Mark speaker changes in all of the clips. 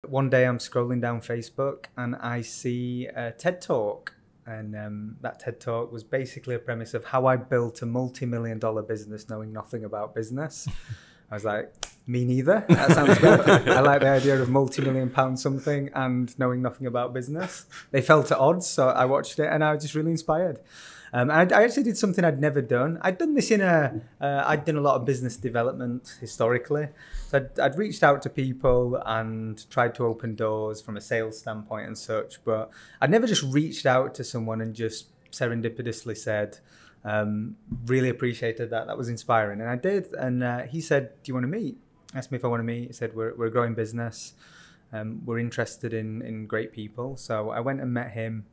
Speaker 1: one day I'm scrolling down Facebook and I see a TED Talk. And that TED Talk was basically a premise of how I built a multi-million-dollar business knowing nothing about business. I was like, me neither. That sounds good. I like the idea of multi-million-pound something and knowing nothing about business. They felt at odds, so I watched it and I was just really inspired. I actually did something I'd never done. I'd done this I'd done a lot of business development historically. So I'd reached out to people and tried to open doors from a sales standpoint and such, but I'd never just reached out to someone and just serendipitously said, really appreciated that. That was inspiring. And I did. And he said, do you want to meet? Asked me if I want to meet. He said, we're a growing business. We're interested in great people. So I went and met him,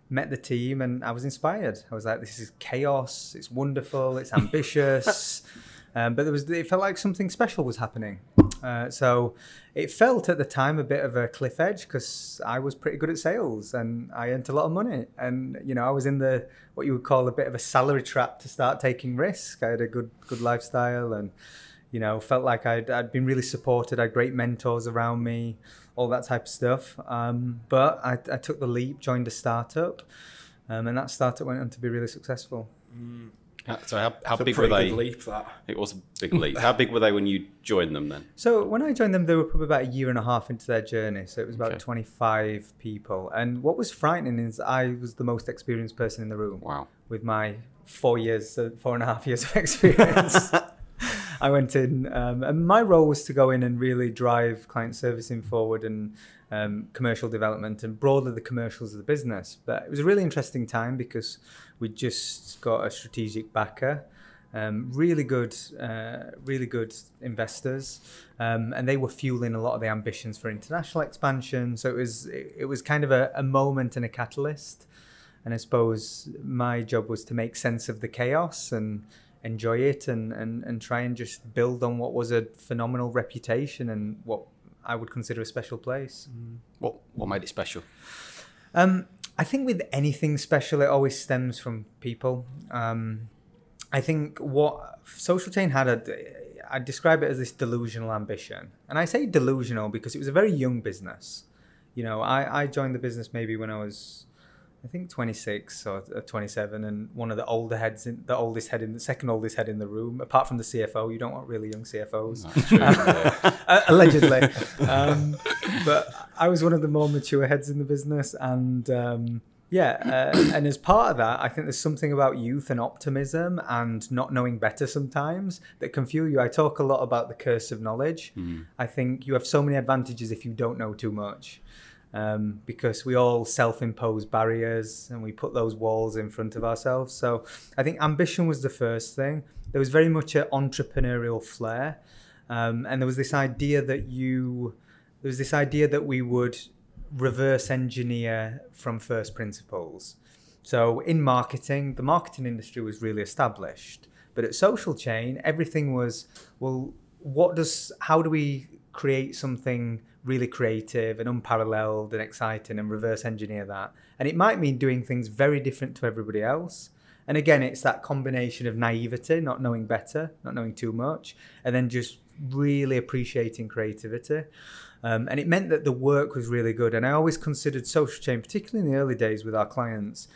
Speaker 1: met the team, and I was inspired. I was like, this is chaos. It's wonderful. It's ambitious. But it felt like something special was happening. So it felt at the time a bit of a cliff edge because I was pretty good at sales and I earned a lot of money. And, I was in what you would call a bit of a salary trap to start taking risk. I had a good lifestyle and, felt like I'd been really supported. I had great mentors around me, all that type of stuff. But I took the leap, joined a startup, and that startup went on to be really successful.
Speaker 2: So how big were they?
Speaker 3: Leap, that.
Speaker 2: It was a big leap. How big were they when you joined them then?
Speaker 1: So when I joined them, they were probably about a year and a half into their journey. So it was about 25 people. And what was frightening is I was the most experienced person in the room.
Speaker 2: Wow.
Speaker 1: With my 4.5 years of experience. I went in and my role was to go in and really drive client servicing forward and commercial development and broadly the commercials of the business. But it was a really interesting time because we just got a strategic backer, really good investors, and they were fueling a lot of the ambitions for international expansion. So it was kind of a moment and a catalyst. And I suppose my job was to make sense of the chaos and enjoy it and try and just build on what was a phenomenal reputation and what I would consider a special place.
Speaker 2: What made it special?
Speaker 1: I think with anything special, it always stems from people. I think what Social Chain had, I'd describe it as this delusional ambition. And I say delusional because it was a very young business. I joined the business maybe when I was, I think 26 or 27, and one of the second oldest head in the room, apart from the CFO. You don't want really young CFOs. Allegedly. But I was one of the more mature heads in the business. And and as part of that, I think there's something about youth and optimism and not knowing better sometimes that can fuel you. I talk a lot about the curse of knowledge. I think you have so many advantages if you don't know too much. Because we all self-impose barriers and we put those walls in front of ourselves. So I think ambition was the first thing. There was very much an entrepreneurial flair. And there was this idea that we would reverse engineer from first principles. So in marketing, the marketing industry was really established. But at Social Chain, everything was, well, how do we create something really creative and unparalleled and exciting and reverse engineer that? And it might mean doing things very different to everybody else. And again, it's that combination of naivety, not knowing better, not knowing too much, and then just really appreciating creativity. And it meant that the work was really good. And I always considered Social Chain, particularly in the early days with our clients,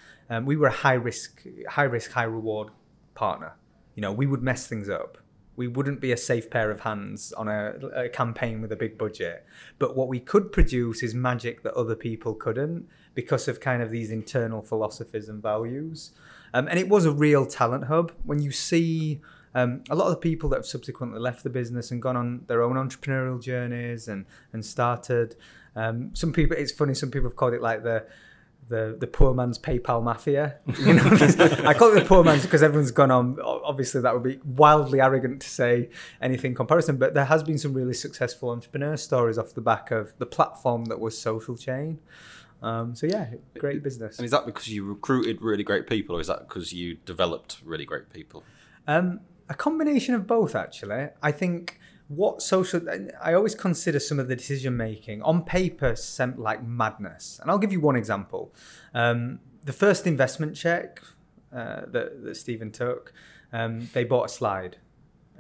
Speaker 1: we were a high risk, high reward partner. We would mess things up. We wouldn't be a safe pair of hands on a campaign with a big budget. But what we could produce is magic that other people couldn't because of kind of these internal philosophies and values. And it was a real talent hub. When you see a lot of the people that have subsequently left the business and gone on their own entrepreneurial journeys and started, some people, it's funny, some people have called it like the poor man's PayPal mafia. I call it the poor man's because everyone's gone on. Obviously, that would be wildly arrogant to say anything comparison, but there has been some really successful entrepreneur stories off the back of the platform that was Social Chain. So yeah, great business.
Speaker 2: And is that because you recruited really great people, or is that because you developed really great people?
Speaker 1: A combination of both, actually. I think I always consider some of the decision making on paper seemed like madness. And I'll give you one example. The first investment check that Steven took, they bought a slide.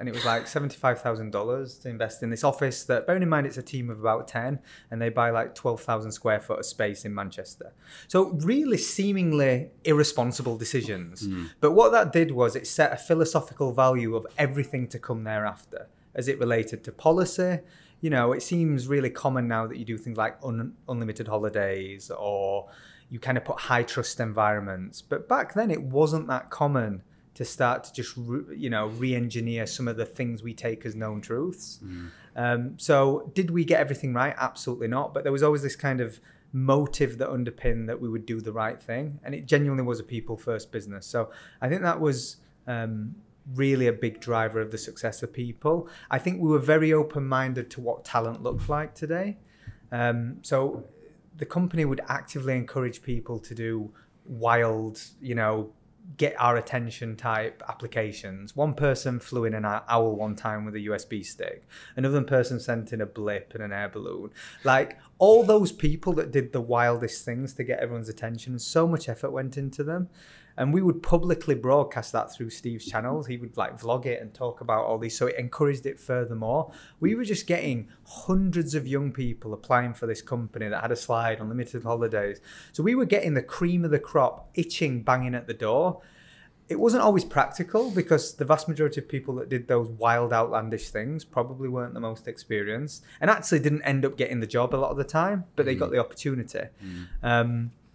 Speaker 1: And it was like $75,000 to invest in this office that, bearing in mind, it's a team of about 10 and they buy like 12,000 square foot of space in Manchester. So really seemingly irresponsible decisions. But what that did was it set a philosophical value of everything to come thereafter as it related to policy. You know, it seems really common now that you do things like unlimited holidays, or you kind of put high trust environments. But back then it wasn't that common to start to just, re-engineer some of the things we take as known truths. So did we get everything right? Absolutely not. But there was always this kind of motive that underpinned that we would do the right thing. And it genuinely was a people first business. So I think that was really a big driver of the success of people. I think we were very open-minded to what talent looked like today. So the company would actively encourage people to do wild, get our attention type applications. One person flew in an owl one time with a USB stick. Another person sent in a blip and an air balloon. Like all those people that did the wildest things to get everyone's attention, so much effort went into them. And we would publicly broadcast that through Steve's channels. He would like vlog it and talk about all these. So it encouraged it furthermore. We were just getting hundreds of young people applying for this company that had a slide on limited holidays. So we were getting the cream of the crop, itching, banging at the door. It wasn't always practical because the vast majority of people that did those wild, outlandish things probably weren't the most experienced and actually didn't end up getting the job a lot of the time, but they got the opportunity.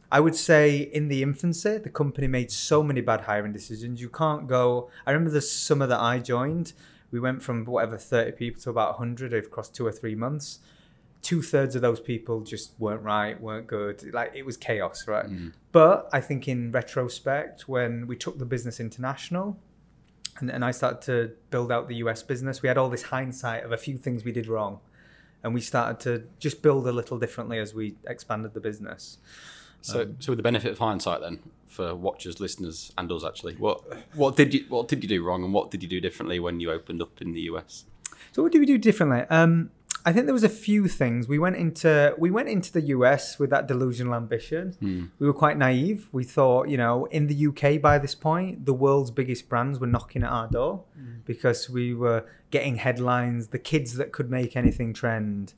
Speaker 1: I would say in the infancy, the company made so many bad hiring decisions. You can't go. I remember the summer that I joined, we went from 30 people to about 100 across 2 or 3 months. 2/3 of those people just weren't right, weren't good. Like it was chaos, right? But I think in retrospect, when we took the business international and I started to build out the US business, we had all this hindsight of a few things we did wrong. And we started to just build a little differently as we expanded the business.
Speaker 2: So with the benefit of hindsight, then, for watchers, listeners, and us actually, what did you do wrong, and what did you do differently when you opened up in the US?
Speaker 1: So what did we do differently? I think there was a few things. We went into the US with that delusional ambition. We were quite naive. We thought, in the UK by this point, the world's biggest brands were knocking at our door because we were getting headlines, the kids that could make anything trend.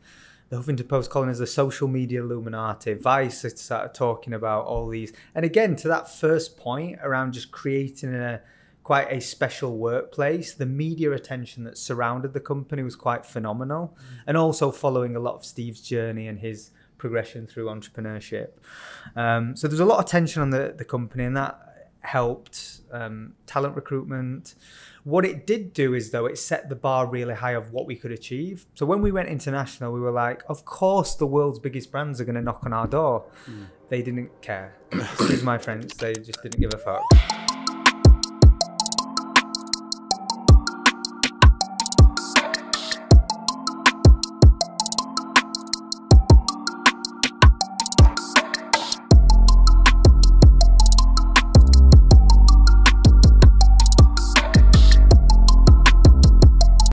Speaker 1: The Huffington Post calling us the social media Illuminati. Vice started talking about all these. And again, to that first point around just creating quite a special workplace, the media attention that surrounded the company was quite phenomenal. And also following a lot of Steve's journey and his progression through entrepreneurship. So there's a lot of tension on the company, and that helped talent recruitment. What it did do is, though, it set the bar really high of what we could achieve. So when we went international, we were like, of course the world's biggest brands are going to knock on our door. They didn't care. Excuse my French, they just didn't give a fuck.